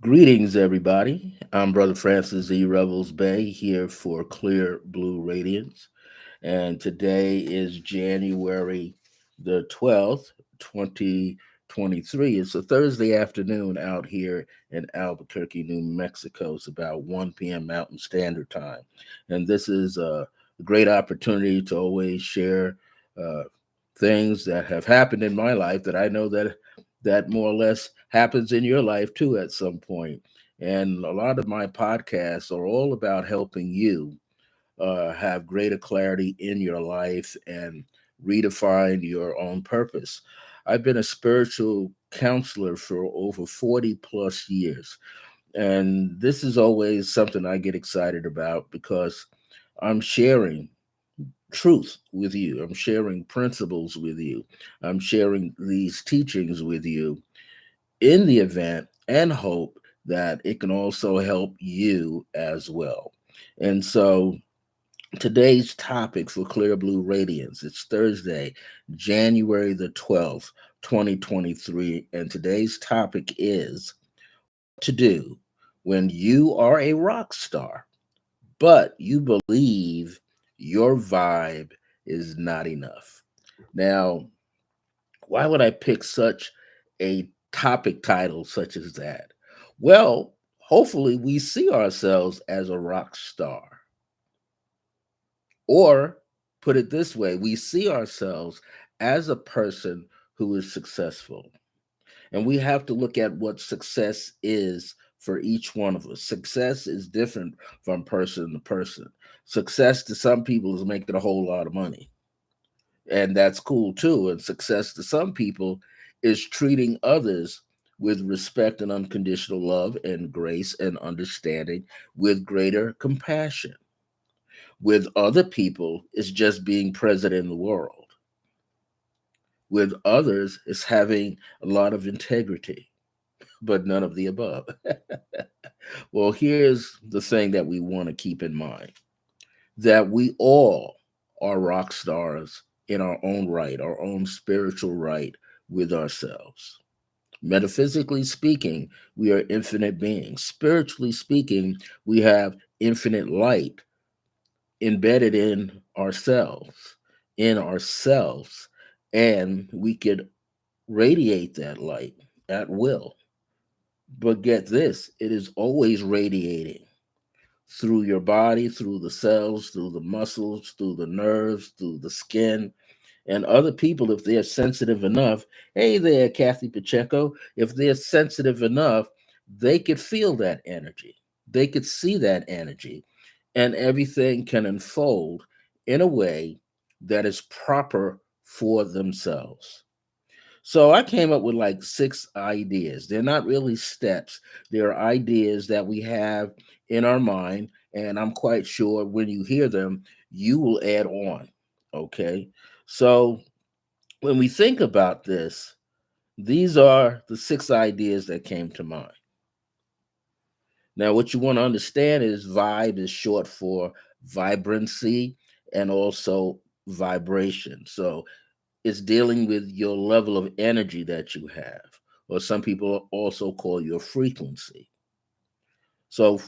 Greetings, everybody. I'm Brother Francis Z. Revels-Bey here for Clear Blue Radiance. And today is January the 12th, 2023. It's a Thursday afternoon out here in Albuquerque, New Mexico. It's about 1 p.m. Mountain Standard Time. And this is a great opportunity to always share uh, things that have happened in my life that I know that more or less happens in your life too at some point. And a lot of my podcasts are all about helping you have greater clarity in your life and redefine your own purpose. I've been a spiritual counselor for over 40 plus years. And this is always something I get excited about because I'm sharing truth with you. I'm sharing principles with you. I'm sharing these teachings with you in the event and hope that it can also help you as well. And so today's topic for Clear Blue Radiance, it's Thursday, January the 12th, 2023. And today's topic is to do when you are a rock star, but you believe your vibe is not enough. Now, why would I pick such a topic title such as that? Well, hopefully we see ourselves as a rock star. Or put it this way, we see ourselves as a person who is successful. And we have to look at what success is for each one of us. Success is different from person to person. Success to some people is making a whole lot of money, and that's cool too. And success to some people is treating others with respect and unconditional love and grace and understanding with greater compassion. With other people, it's just being present in the world. With others, it's having a lot of integrity, but none of the above. Well, here's the thing that we want to keep in mind, that we all are rock stars in our own right, our own spiritual right with ourselves. Metaphysically speaking, we are infinite beings. Spiritually speaking, we have infinite light embedded in ourselves, and we could radiate that light at will. But get this, it is always radiating through your body, through the cells, through the muscles, through the nerves, through the skin. And other people, if they're sensitive enough, hey there, Kathy Pacheco, if they're sensitive enough, they could feel that energy. They could see that energy, and everything can unfold in a way that is proper for themselves. So I came up with like six ideas. They're not really steps, they're ideas that we have in our mind. And I'm quite sure when you hear them, you will add on. Okay. So when we think about this, these are the six ideas that came to mind. Now, what you want to understand is vibe is short for vibrancy and also vibration. So it's dealing with your level of energy that you have, or some people also call your frequency. So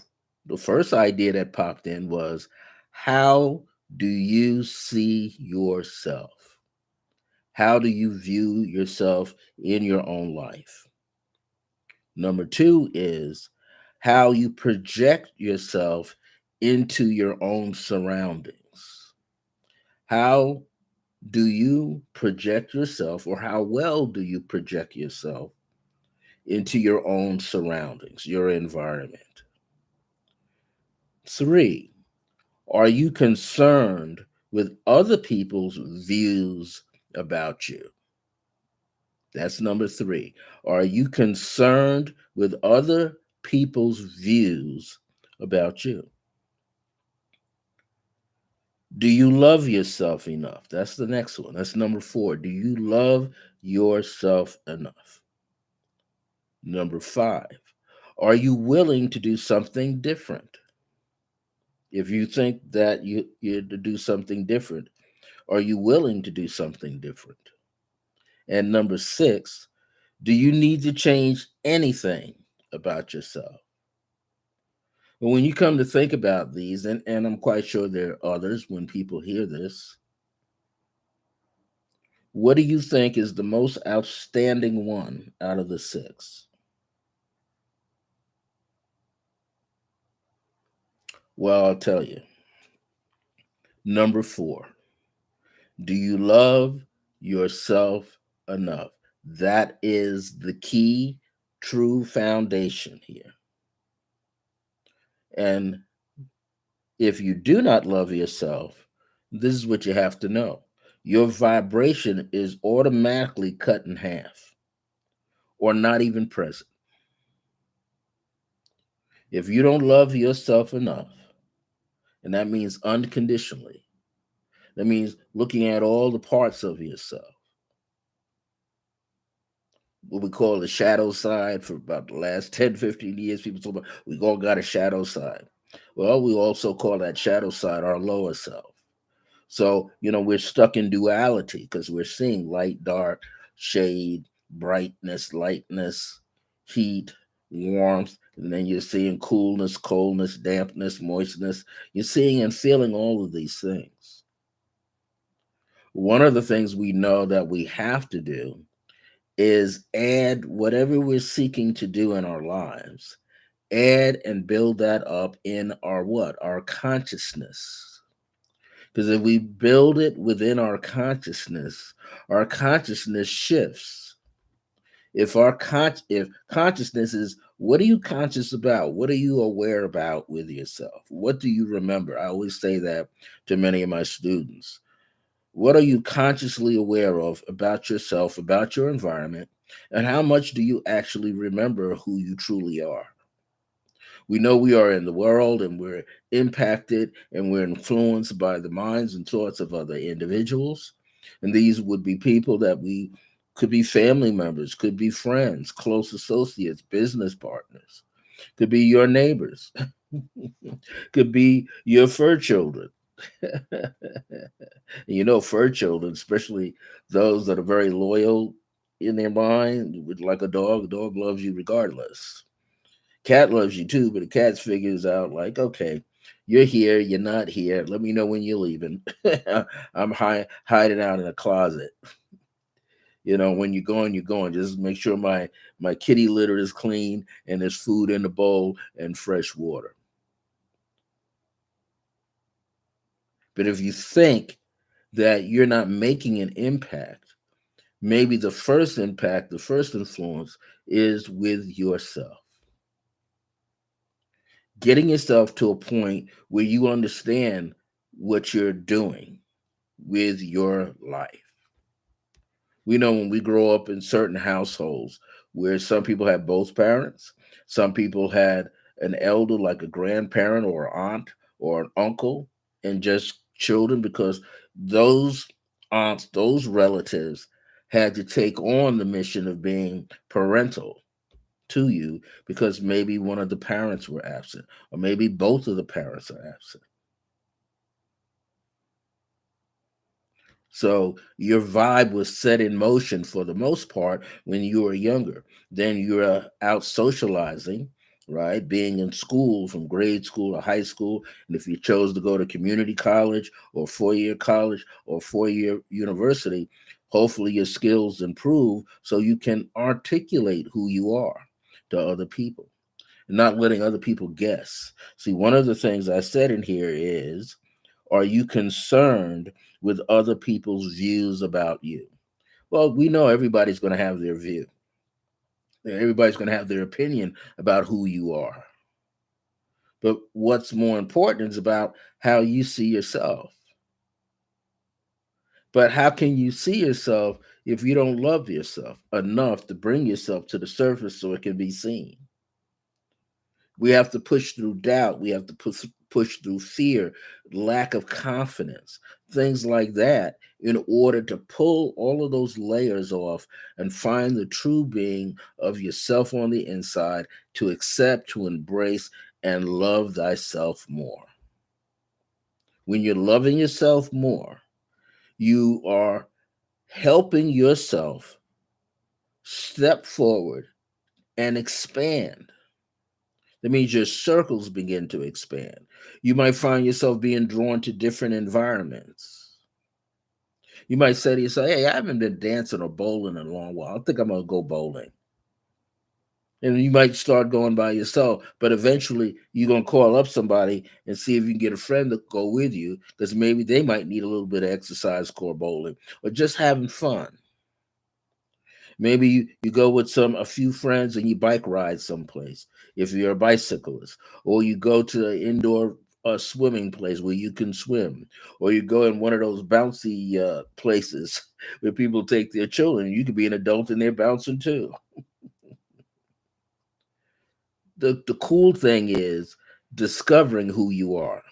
the first idea that popped in was, how do you see yourself? How do you view yourself in your own life? Number two is how you project yourself into your own surroundings. How do you project yourself, or how well do you project yourself into your own surroundings, your environment? Three, are you concerned with other people's views about you? That's number three. Are you concerned with other people's views about you? Do you love yourself enough? That's the next one. That's number four. Do you love yourself enough? Number five, are you willing to do something different? If you think that you're to do something different, are you willing to do something different? And number six, do you need to change anything about yourself. But when you come to think about these, and I'm quite sure there are others when people hear this, what do you think is the most outstanding one out of the six? Well, I'll tell you. Number four, do you love yourself enough? That is the key, true foundation here. And if you do not love yourself, this is what you have to know: your vibration is automatically cut in half or not even present. If you don't love yourself enough, and that means unconditionally, that means looking at all the parts of yourself, what we call the shadow side. For about the last 10, 15 years, people talk about we all got a shadow side. Well, we also call that shadow side our lower self. So, we're stuck in duality because we're seeing light, dark, shade, brightness, lightness, heat, warmth, and then you're seeing coolness, coldness, dampness, moistness. You're seeing and feeling all of these things. One of the things we know that we have to do is add whatever we're seeking to do in our lives, add and build that up in our what? Our consciousness. Because if we build it within our consciousness shifts. If consciousness is, what are you conscious about? What are you aware about with yourself? What do you remember? I always say that to many of my students. What are you consciously aware of about yourself, about your environment, and how much do you actually remember who you truly are? We know we are in the world and we're impacted and we're influenced by the minds and thoughts of other individuals. And these would be people that we could be family members, could be friends, close associates, business partners, could be your neighbors, could be your fur children. Fur children, especially those that are very loyal in their mind, with like a dog loves you regardless. Cat loves you too, but the cat figures out like, okay, you're here, you're not here. Let me know when you're leaving. I'm hiding out in a closet. When you're going, you're going. Just make sure my kitty litter is clean and there's food in the bowl and fresh water. But if you think that you're not making an impact, maybe the first impact, the first influence is with yourself. Getting yourself to a point where you understand what you're doing with your life. We know when we grow up in certain households where some people had both parents, some people had an elder like a grandparent or aunt or an uncle, and just children, because those aunts, those relatives had to take on the mission of being parental to you because maybe one of the parents were absent or maybe both of the parents are absent. So your vibe was set in motion for the most part when you were younger. Then you're out socializing, right? Being in school from grade school to high school. And if you chose to go to community college or 4-year college or 4-year university, hopefully your skills improve so you can articulate who you are to other people and not letting other people guess. See, one of the things I said in here is, are you concerned with other people's views about you? Well, we know everybody's going to have their view. Everybody's going to have their opinion about who you are. But what's more important is about how you see yourself. But how can you see yourself if you don't love yourself enough to bring yourself to the surface so it can be seen? We have to push through doubt. We have to push through fear, lack of confidence, things like that, in order to pull all of those layers off and find the true being of yourself on the inside, to accept, to embrace, and love thyself more. When you're loving yourself more, you are helping yourself step forward and expand. That means your circles begin to expand. You might find yourself being drawn to different environments. You might say to yourself, hey, I haven't been dancing or bowling in a long while. I think I'm going to go bowling. And you might start going by yourself, but eventually you're going to call up somebody and see if you can get a friend to go with you, because maybe they might need a little bit of exercise, core bowling, or just having fun. Maybe you go with a few friends and you bike ride someplace if you're a bicyclist, or you go to an indoor swimming place where you can swim, or you go in one of those bouncy places where people take their children. You could be an adult and they're bouncing too. The cool thing is discovering who you are.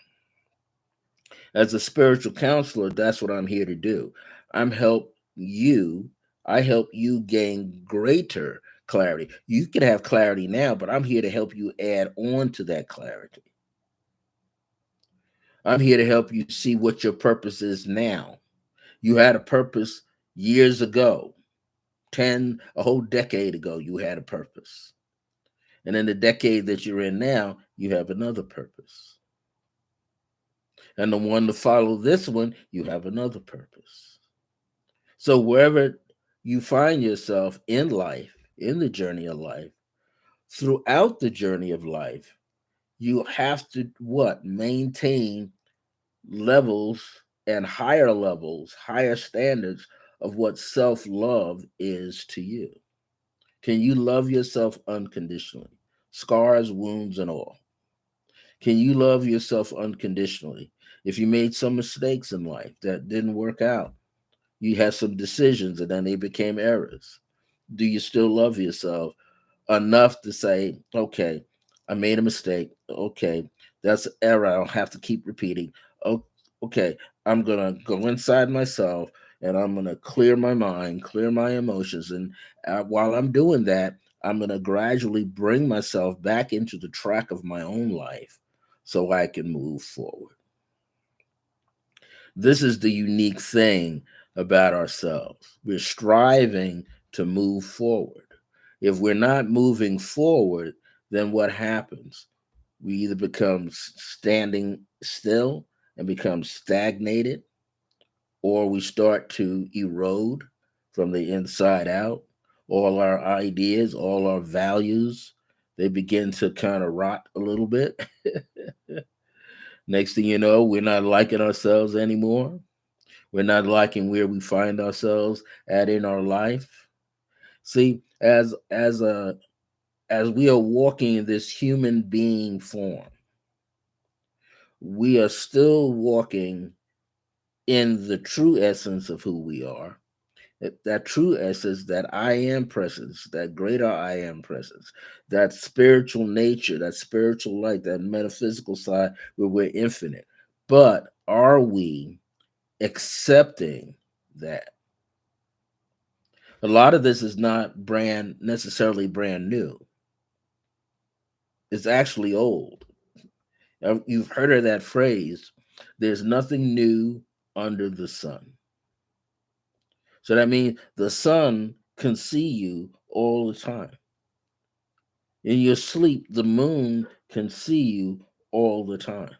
As a spiritual counselor, that's what I'm here to do. I'm help you. I help you gain greater clarity. You can have clarity now, but I'm here to help you add on to that clarity. I'm here to help you see what your purpose is now. You had a purpose years ago, 10, a whole decade ago, you had a purpose. And in the decade that you're in now, you have another purpose. And the one to follow this one, you have another purpose. So wherever you find yourself in life, in the journey of life, throughout the journey of life, you have to what? Maintain levels and higher levels, higher standards of what self-love is to you. Can you love yourself unconditionally? Scars, wounds, and all. Can you love yourself unconditionally? If you made some mistakes in life that didn't work out, you had some decisions and then they became errors. Do you still love yourself enough to say, okay, I made a mistake. Okay, that's an error. I don't have to keep repeating. Oh, okay, I'm going to go inside myself and I'm going to clear my mind, clear my emotions. And while I'm doing that, I'm going to gradually bring myself back into the track of my own life so I can move forward. This is the unique thing about ourselves. We're striving to move forward. If we're not moving forward, then what happens? We either become standing still and become stagnated, or we start to erode from the inside out. All our ideas, all our values, they begin to kind of rot a little bit. Next thing you know, we're not liking ourselves anymore. We're not liking where we find ourselves at in our life. See, as we are walking in this human being form, we are still walking in the true essence of who we are. That true essence, that I am presence, that greater I am presence, that spiritual nature, that spiritual light, that metaphysical side where we're infinite. But are we accepting that? A lot of this is not necessarily brand new. It's actually old. You've heard of that phrase. There's nothing new under the sun. So that means the sun can see you all the time. In your sleep, the moon can see you all the time.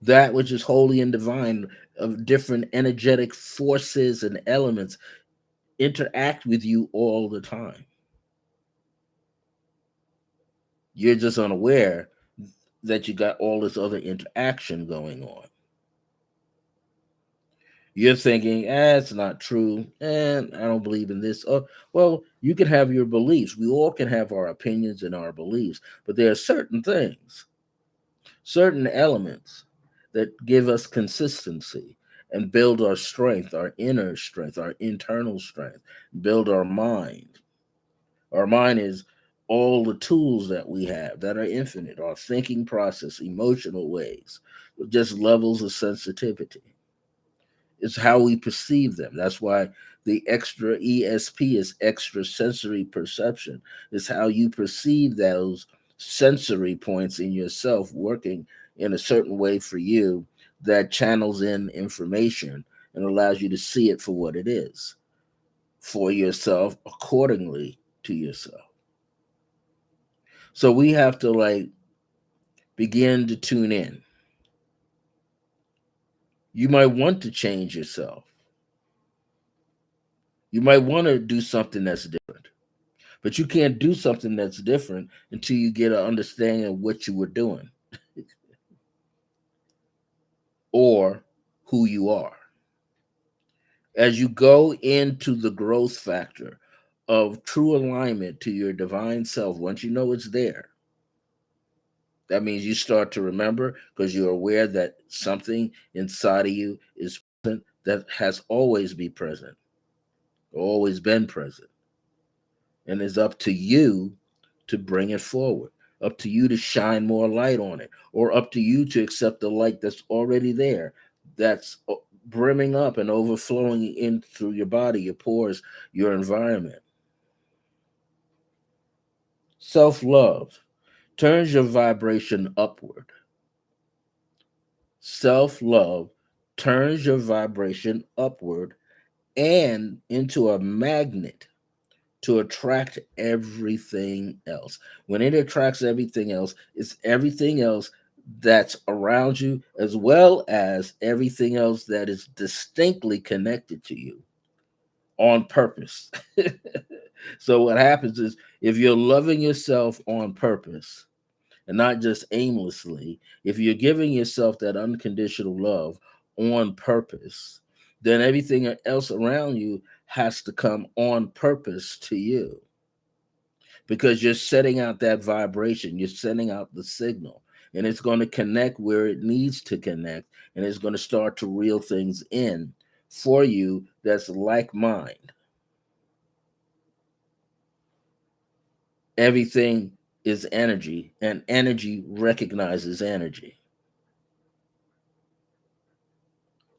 That which is holy and divine of different energetic forces and elements interact with you all the time. You're just unaware that you got all this other interaction going on. You're thinking, it's not true, and I don't believe in this. Oh, well, you can have your beliefs. We all can have our opinions and our beliefs, but there are certain things, certain elements that give us consistency and build our strength, our inner strength, our internal strength, build our mind. Our mind is all the tools that we have that are infinite, our thinking process, emotional ways, just levels of sensitivity. It's how we perceive them. That's why the extra ESP is extra sensory perception. It's how you perceive those sensory points in yourself working in a certain way for you that channels in information and allows you to see it for what it is for yourself accordingly to yourself. So we have to like begin to tune in. You might want to change yourself. You might want to do something that's different. But you can't do something that's different until you get an understanding of what you were doing or who you are. As you go into the growth factor of true alignment to your divine self, once you know it's there, that means you start to remember because you're aware that something inside of you is present that has always been present, always been present. And it's up to you to bring it forward, up to you to shine more light on it, or up to you to accept the light that's already there, that's brimming up and overflowing in through your body, your pores, your environment. Self love turns your vibration upward. Self love turns your vibration upward and into a magnet to attract everything else. When it attracts everything else, it's everything else that's around you, as well as everything else that is distinctly connected to you on purpose. So, what happens is if you're loving yourself on purpose and not just aimlessly, if you're giving yourself that unconditional love on purpose, then everything else around you has to come on purpose to you because you're setting out that vibration, you're sending out the signal, and it's going to connect where it needs to connect, and it's going to start to reel things in for you that's like mind. Everything is energy, and energy recognizes energy.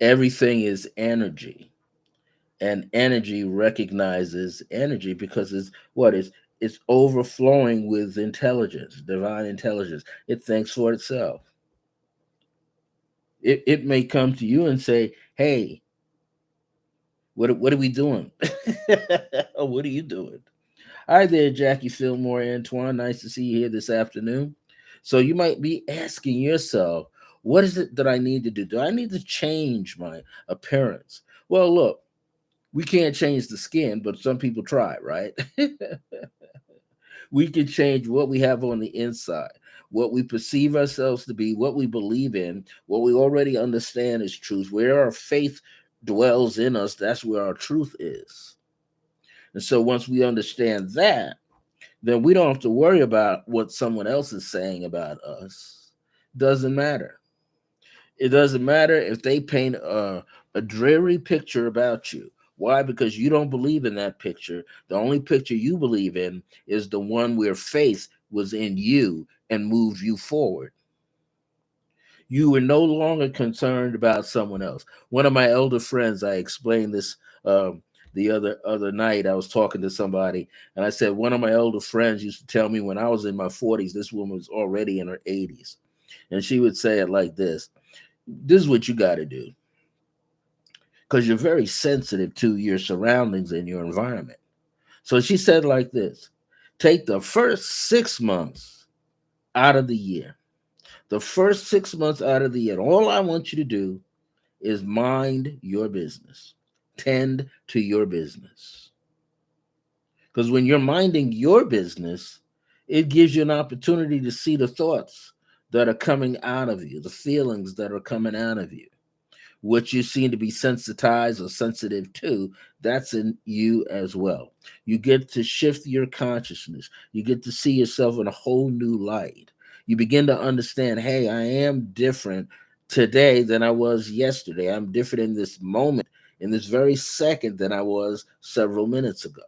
Everything is energy, and energy recognizes energy because it's what is it's overflowing with intelligence, divine intelligence. It thinks for itself. It may come to you and say, "Hey, what are we doing? What are you doing?" Hi there, Jackie Fillmore, Antoine. Nice to see you here this afternoon. So you might be asking yourself, "What is it that I need to do? Do I need to change my appearance?" Well, look, we can't change the skin, but some people try, right? We can change what we have on the inside, what we perceive ourselves to be, what we believe in, what we already understand is truth. Where our faith dwells in us, that's where our truth is. And so once we understand that, then we don't have to worry about what someone else is saying about us. Doesn't matter. It doesn't matter if they paint a dreary picture about you. Why? Because you don't believe in that picture. The only picture you believe in is the one where faith was in you and moved you forward. You were no longer concerned about someone else. One of my elder friends, I explained this the other night. I was talking to somebody, and I said one of my elder friends used to tell me when I was in my 40s, this woman was already in her 80s, and she would say it like this: "This is what you got to do." Because you're very sensitive to your surroundings and your environment. So she said like this: take the first 6 months out of the year. The first 6 months out of the year, all I want you to do is mind your business. Tend to your business. Because when you're minding your business, it gives you an opportunity to see the thoughts that are coming out of you, the feelings that are coming out of you. What you seem to be sensitized or sensitive to, that's in you as well. You get to shift your consciousness. You get to see yourself in a whole new light. You begin to understand, hey, I am different today than I was yesterday. I'm different in this moment, in this very second than I was several minutes ago.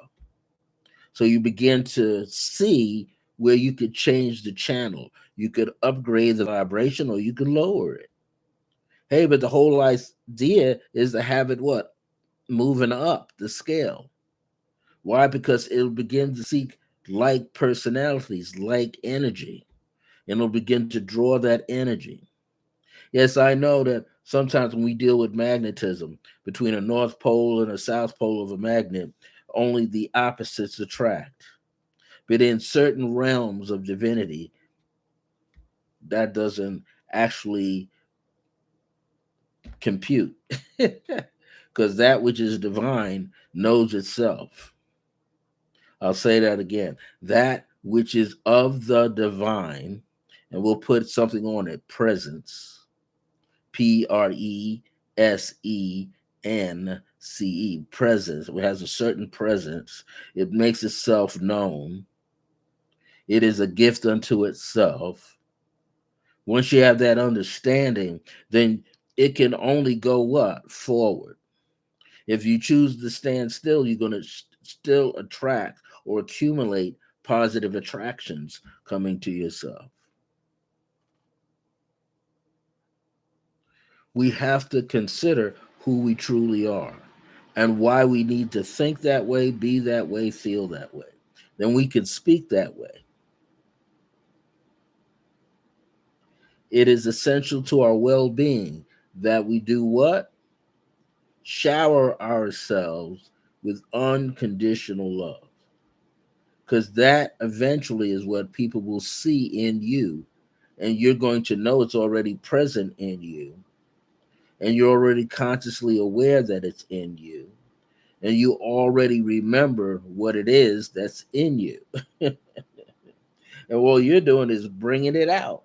So you begin to see where you could change the channel. You could upgrade the vibration or you could lower it. Hey, but the whole idea is to have it what? Moving up the scale. Why? Because it'll begin to seek like personalities, like energy, and it'll begin to draw that energy. Yes, I know that sometimes when we deal with magnetism between a north pole and a south pole of a magnet, only the opposites attract. But in certain realms of divinity, that doesn't actually compute. Because that which is divine knows itself. I'll say that again. That which is of the divine, and we'll put something on it, presence, Presence, presence. It has a certain presence. It makes itself known. It is a gift unto itself. Once you have that understanding, then it can only go what? Forward. If you choose to stand still, you're going to still attract or accumulate positive attractions coming to yourself. We have to consider who we truly are and why we need to think that way, be that way, feel that way. Then we can speak that way. It is essential to our well being that we do what? Shower ourselves with unconditional love. Because that eventually is what people will see in you. And you're going to know it's already present in you. And you're already consciously aware that it's in you. And you already remember what it is that's in you. And all you're doing is bringing it out.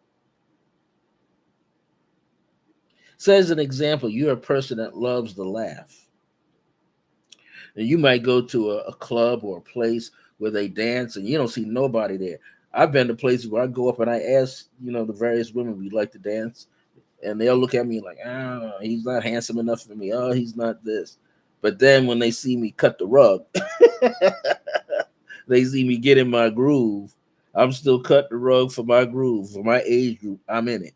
So, as an example, you're a person that loves to laugh. And you might go to a club or a place where they dance and you don't see nobody there. I've been to places where I go up and I ask, the various women we like to dance, and they'll look at me like, he's not handsome enough for me. Oh, he's not this. But then when they see me cut the rug, they see me get in my groove. I'm still cut the rug for my groove, for my age group. I'm in it.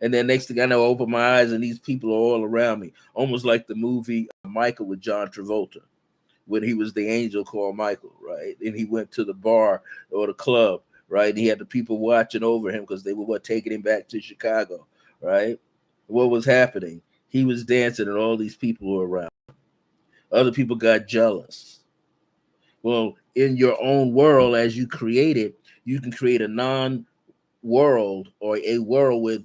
And then next thing I know, I open my eyes and these people are all around me, almost like the movie Michael with John Travolta, when he was the angel called Michael, right? And he went to the bar or the club, right? And he had the people watching over him because they were taking him back to Chicago, right? What was happening? He was dancing and all these people were around. Other people got jealous. Well, in your own world, as you create it, you can create a non-world or a world where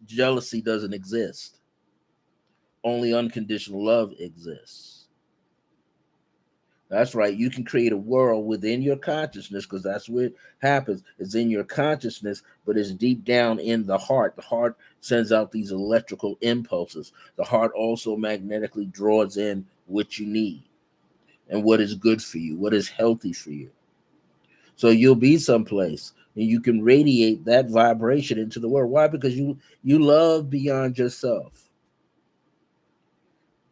jealousy doesn't exist. Only unconditional love exists. That's right. You can create a world within your consciousness because that's what happens. It's in your consciousness, but it's deep down in the heart. The heart sends out these electrical impulses. The heart also magnetically draws in what you need and what is good for you, what is healthy for you. So you'll be someplace and you can radiate that vibration into the world. Why? Because you love beyond yourself.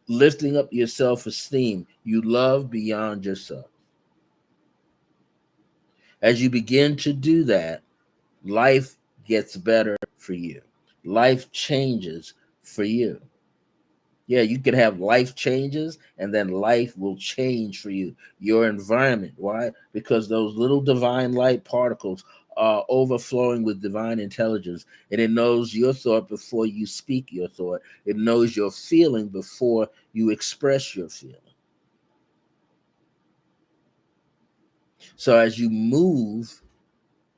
Lifting up your self-esteem. You love beyond yourself. As you begin to do that, life gets better for you. Life changes for you. Yeah, you can have life changes and then life will change for you. Your environment. Why? Because those little divine light particles are overflowing with divine intelligence, and it knows your thought before you speak your thought. It knows your feeling before you express your feeling. So as you move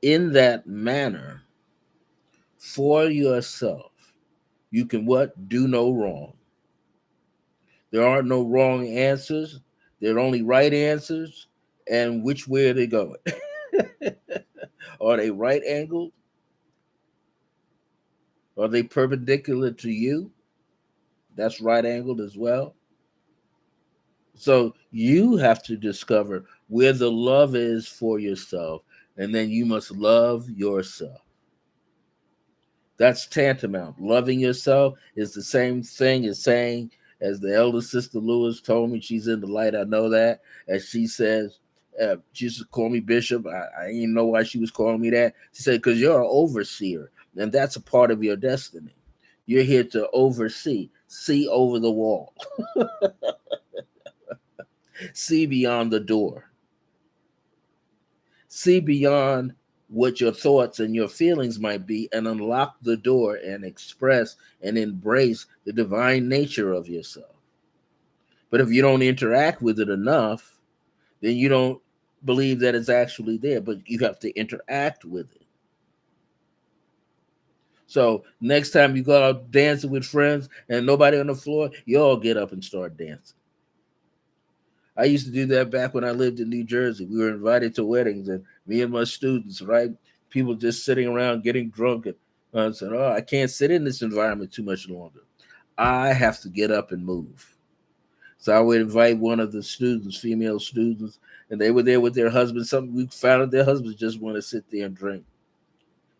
in that manner for yourself, you can what? Do no wrong. There are no wrong answers. There are only right answers. And which way are they going? Are they right angled? Are they perpendicular to you? That's right angled as well. So you have to discover where the love is for yourself. And then you must love yourself. That's tantamount. Loving yourself is the same thing as saying, as the elder sister Lewis told me, she's in the light. I know that. As she says, she used to call me Bishop. I didn't know why she was calling me that. She said, because you're an overseer, and that's a part of your destiny. You're here to oversee, see over the wall, see beyond the door, see beyond what your thoughts and your feelings might be and unlock the door and express and embrace the divine nature of yourself. But if you don't interact with it enough, then you don't believe that it's actually there, but you have to interact with it. So next time you go out dancing with friends and nobody on the floor, you all get up and start dancing. I used to do that back when I lived in New Jersey. We were invited to weddings, and me and my students, right? People just sitting around getting drunk. And I said, "Oh, I can't sit in this environment too much longer. I have to get up and move." So I would invite one of the students, female students, and they were there with their husbands. Some we found out their husbands just want to sit there and drink.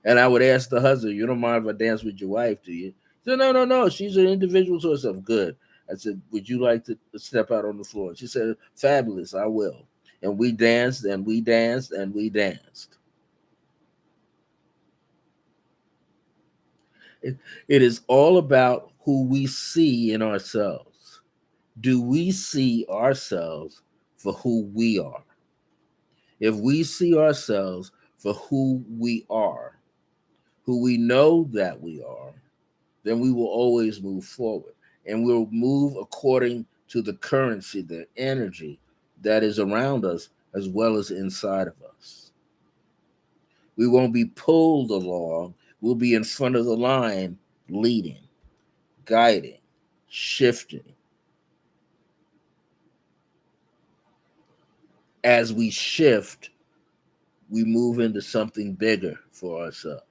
And I would ask the husband, "You don't mind if I dance with your wife, do you?" He said, "No, no, no. She's an individual to herself." Good. I said, "Would you like to step out on the floor?" She said, "Fabulous, I will." And we danced and we danced and we danced. It, it is all about who we see in ourselves. Do we see ourselves for who we are? If we see ourselves for who we are, who we know that we are, then we will always move forward. And we'll move according to the currency, the energy that is around us as well as inside of us. We won't be pulled along, we'll be in front of the line, leading, guiding, shifting. As we shift, we move into something bigger for ourselves.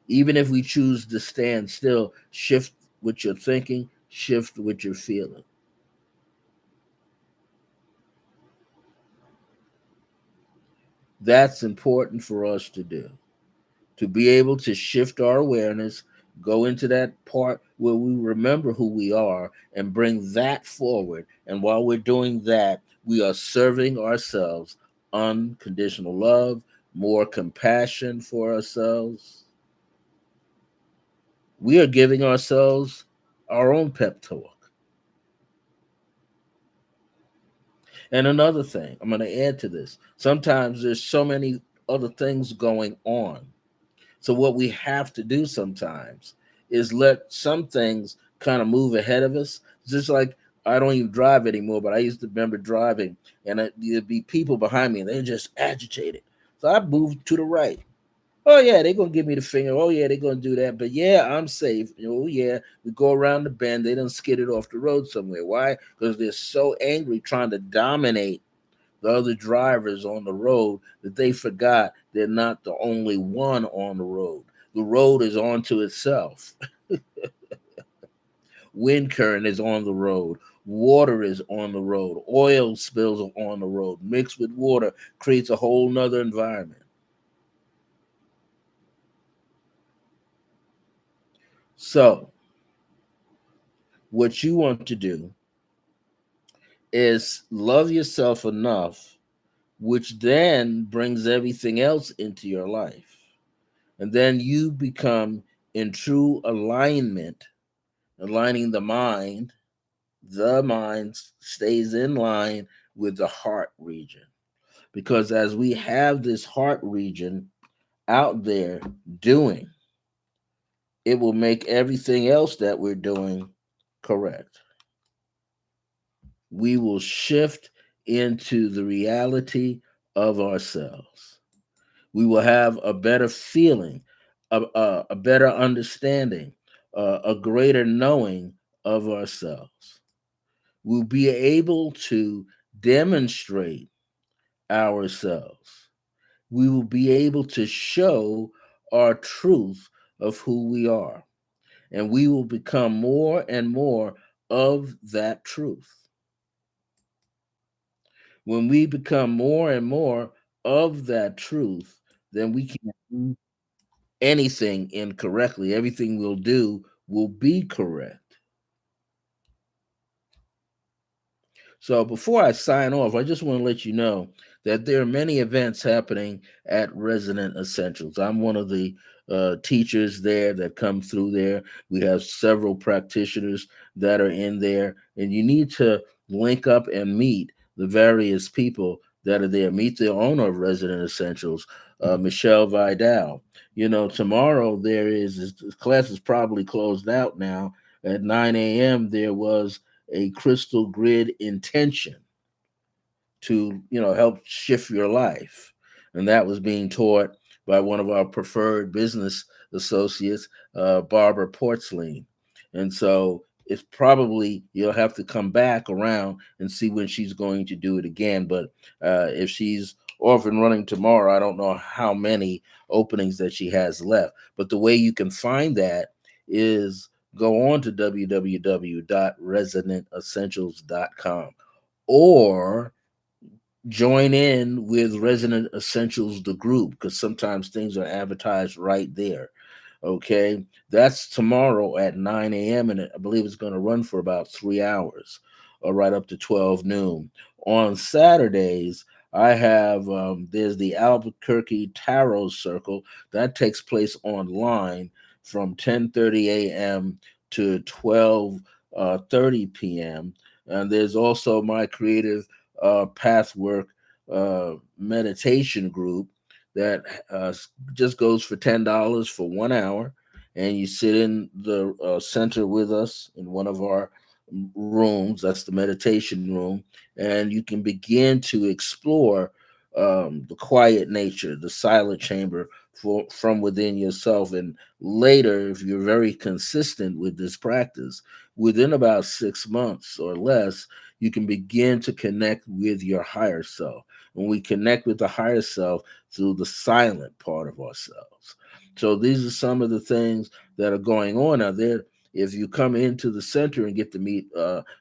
Even if we choose to stand still, shift what you're thinking, shift what you're feeling. That's important for us to be able to shift our awareness, go into that part where we remember who we are and bring that forward. And while we're doing that, we are serving ourselves unconditional love, more compassion for ourselves. We are giving ourselves our own pep talk. And another thing, I'm going to add to this. Sometimes there's so many other things going on. So what we have to do sometimes is let some things kind of move ahead of us. Just like I don't even drive anymore, but I used to remember driving, and there'd be people behind me, and they're just agitated. So I moved to the right. Oh yeah, they're gonna give me the finger. Oh yeah, they're gonna do that. But yeah, I'm safe. Oh yeah, we go around the bend. They done skid it off the road somewhere. Why? Because they're so angry, trying to dominate the other drivers on the road that they forgot they're not the only one on the road. The road is onto itself. Wind current is on the road. Water is on the road. Oil spills are on the road. Mixed with water creates a whole nother environment. So, what you want to do is love yourself enough, which then brings everything else into your life. And then you become in true alignment, aligning the mind stays in line with the heart region. Because as we have this heart region out there doing, it will make everything else that we're doing correct. We will shift into the reality of ourselves. We will have a better feeling, a better understanding, a greater knowing of ourselves. We'll be able to demonstrate ourselves. We will be able to show our truth of who we are. And we will become more and more of that truth. When we become more and more of that truth, then we can't do anything incorrectly. Everything we'll do will be correct. So before I sign off, I just want to let you know that there are many events happening at Resonant Essentials. I'm one of the teachers there that come through there. We have several practitioners that are in there, and you need to link up and meet the various people that are there. Meet the owner of Resident Essentials, Michelle Vidal. You know, tomorrow the class is probably closed out now. At 9 a.m., there was a crystal grid intention. to, help shift your life. And that was being taught by one of our preferred business associates, Barbara Portzline. And so it's probably, you'll have to come back around and see when she's going to do it again. But if she's off and running tomorrow, I don't know how many openings that she has left. But the way you can find that is go on to www.resonantessentials.com, or join in with Resonant Essentials, the group, because sometimes things are advertised right there. Okay, that's tomorrow at 9 a.m. and I believe it's going to run for about 3 hours, or right up to 12 noon. On Saturdays, I have there's the Albuquerque Tarot Circle that takes place online from 10:30 a.m. to 12:30 p.m. And there's also my creative pathwork meditation group that just goes for $10 for 1 hour, and you sit in the center with us in one of our rooms. That's the meditation room, and you can begin to explore the quiet nature, the silent chamber from within yourself. And later, if you're very consistent with this practice, within about 6 months or less, you can begin to connect with your higher self. When we connect with the higher self through the silent part of ourselves. So these are some of the things that are going on out there. If you come into the center and get to meet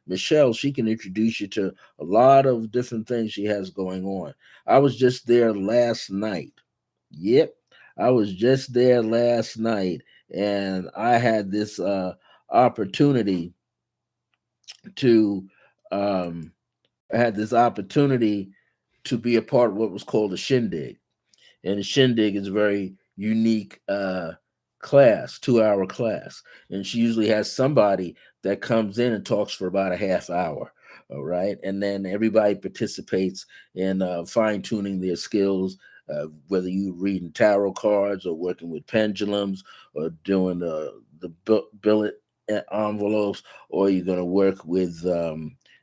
Michelle, she can introduce you to a lot of different things she has going on. I was just there last night. Yep, I was just there last night, and I had this opportunity to um, I had this opportunity to be a part of what was called a shindig. And the shindig is a very unique class, 2 hour class. And she usually has somebody that comes in and talks for about a half hour. All right. And then everybody participates in fine tuning their skills, whether you reading tarot cards or working with pendulums or doing the billet envelopes, or you're going to work with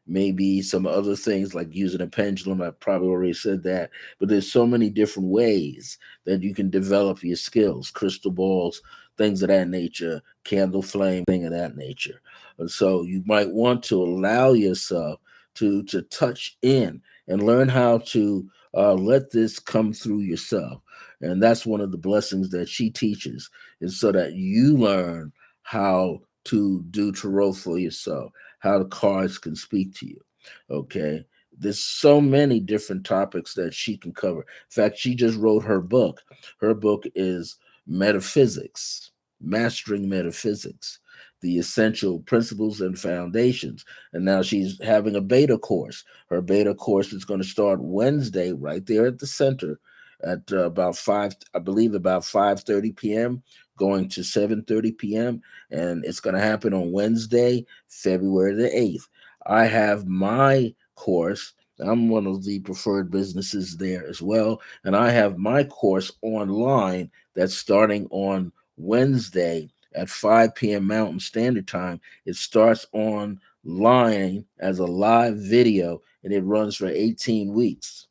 maybe some other things like using a pendulum. I probably already said that, but there's so many different ways that you can develop your skills, crystal balls, things of that nature, candle flame, thing of that nature. And so you might want to allow yourself to touch in and learn how to let this come through yourself. And that's one of the blessings that she teaches, is so that you learn how to do tarot for yourself, how the cards can speak to you. Okay. There's so many different topics that she can cover. In fact, she just wrote her book. Her book is Metaphysics, Mastering Metaphysics, the Essential Principles and Foundations. And now she's having a beta course. Her beta course is going to start Wednesday right there at the center at about 5, I believe about 5:30 p.m., going to 7:30 p.m. And it's going to happen on Wednesday, February the 8th. I have my course. I'm one of the preferred businesses there as well. And I have my course online that's starting on Wednesday at 5 p.m. Mountain Standard Time. It starts online as a live video, and it runs for 18 weeks.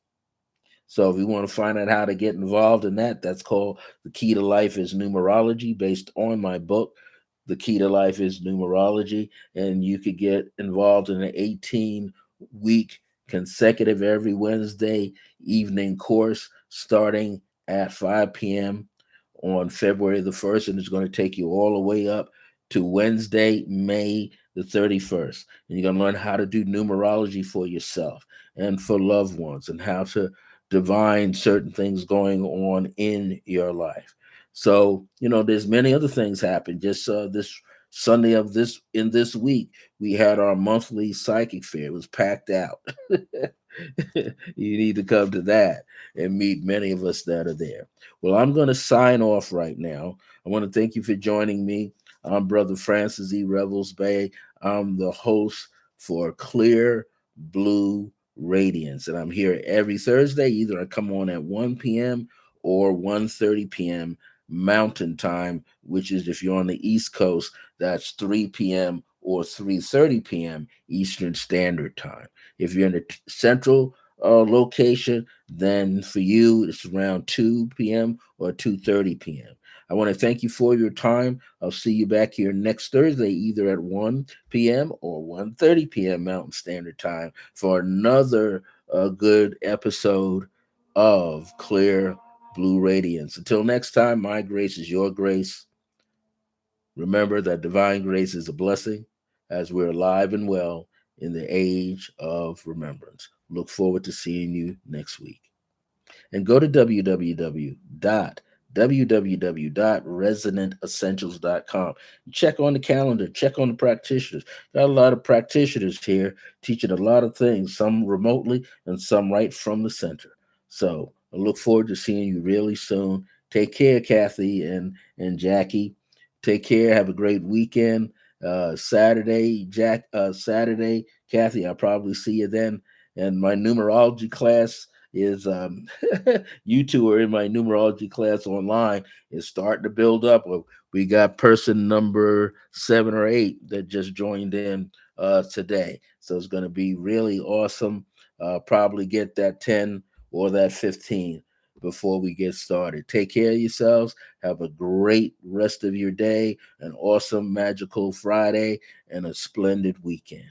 So if you want to find out how to get involved in that, that's called The Key to Life is Numerology, based on my book, The Key to Life is Numerology. And you could get involved in an 18-week consecutive every Wednesday evening course starting at 5 p.m. on February the 1st. And it's going to take you all the way up to Wednesday, May the 31st. And you're going to learn how to do numerology for yourself and for loved ones, and how to divine certain things going on in your life. So, there's many other things happen. Just this Sunday of this week, we had our monthly psychic fair. It was packed out. You need to come to that and meet many of us that are there. Well, I'm going to sign off right now. I want to thank you for joining me. I'm Brother Francis E. Revels-Bey. I'm the host for Clear Blue Radiance, and I'm here every Thursday. Either I come on at 1 p.m. or 1:30 p.m. Mountain Time, which is, if you're on the East Coast, that's 3 p.m. or 3:30 p.m. Eastern Standard Time. If you're in the Central location, then for you it's around 2 p.m. or 2:30 p.m. I want to thank you for your time. I'll see you back here next Thursday, either at 1 p.m. or 1:30 p.m. Mountain Standard Time for another good episode of Clear Blue Radiance. Until next time, my grace is your grace. Remember that divine grace is a blessing as we're alive and well in the age of remembrance. Look forward to seeing you next week. And go to www.resonantessentials.com. Check on the calendar, check on the practitioners. Got a lot of practitioners here teaching a lot of things, some remotely and some right from the center. So I look forward to seeing you really soon. Take care, Kathy and Jackie. Take care. Have a great weekend. Saturday, Kathy. I'll probably see you then. And my numerology class is you two are in my numerology class online. It's starting to build up. We got person number 7 or 8 that just joined in today, so it's going to be really awesome. Probably get that 10 or that 15 before we get started. Take care of yourselves. Have a great rest of your day, an awesome magical Friday, and a splendid weekend.